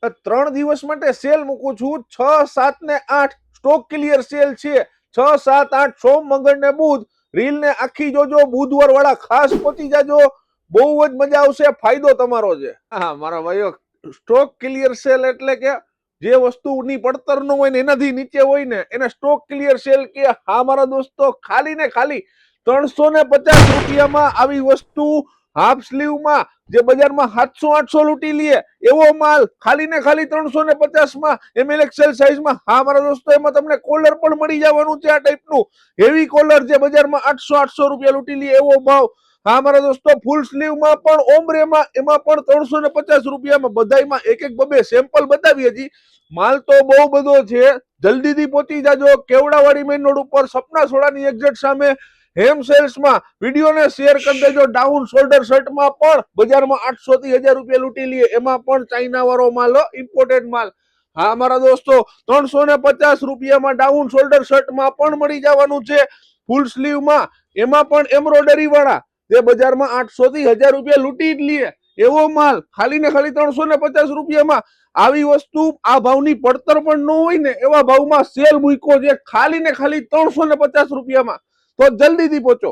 3 દિવસ માટે સેલ મૂકું છું. 6, 7 ને 8 સ્ટોક ક્લિયર સેલ છે. 6, 7, 8 સોમ, મંગળ ને બુધ. રીલ ને આખી જોજો. બુધવાર વાળા ખાસ પહોંચી જાજો. બહુ જ મજા આવશે. ફાયદો તમારો છે. હા મારા ભાઈઓ, સ્ટોક ક્લિયર સેલ એટલે કે જે વસ્તુની પડતર ન હોય ને એનાથી નીચે હોય ને એને સ્ટોક ક્લિયર સેલ કે. હા મારા દોસ્તો, ખાલી ને ખાલી 350 રૂપિયામાં આવી વસ્તુ હાફ સ્લીવમાં જે બજારમાં 700-800 લૂંટી લે એવો માલ ખાલી ને ખાલી 350 ML એક્સેલ સાઈઝમાં. હા મારા દોસ્તો, એમાં તમને કોલર પણ મળી જવાનું છે. આ ટાઈપનું હેવી કોલર જે બજારમાં 800-800 રૂપિયા લૂંટી લે એવો ભાવ. હા મારા દોસ્તો, ફૂલ સ્લીવમાં પણ ઓમ્બ્રેમાં એમાં પણ 350 રૂપિયામાં. બધામાં એક એક બબે સેમ્પલ બતાવી. હજી માલ તો બહુ બધો છે. જલ્દીથી પહોંચી જાજો. કેવડાવાડી મેઇન રોડ ઉપર સપના સોડાની એક્ઝેક્ટ સામે હેમ સેલ્સમાં. વિડીયોને શેર કરી દેજો. ડાઉન શોલ્ડર શર્ટમાં પણ બજારમાં 800 થી 1000 રૂપિયા લૂંટી લે એમાં પણ ચાઇના વાળો માલ, ઇમ્પોર્ટેડ માલ. હા મારા દોસ્તો, 350 રૂપિયામાં ડાઉન શોલ્ડર શર્ટમાં પણ મળી જવાનું છે. ફૂલ સ્લીવમાં એમાં પણ એમ્બ્રોઇડરી વાળા જે બજારમાં 800 થી 1000 રૂપિયા લૂંટી જ લે એવો માલ ખાલી ને ખાલી 350 રૂપિયામાં. આવી વસ્તુ આ ભાવની પડતર પણ ન હોય ને એવા ભાવમાં સેલ મૂક્યો છે. ખાલી ને ખાલી 350 રૂપિયામાં. તો જલ્દીથી પહોંચો.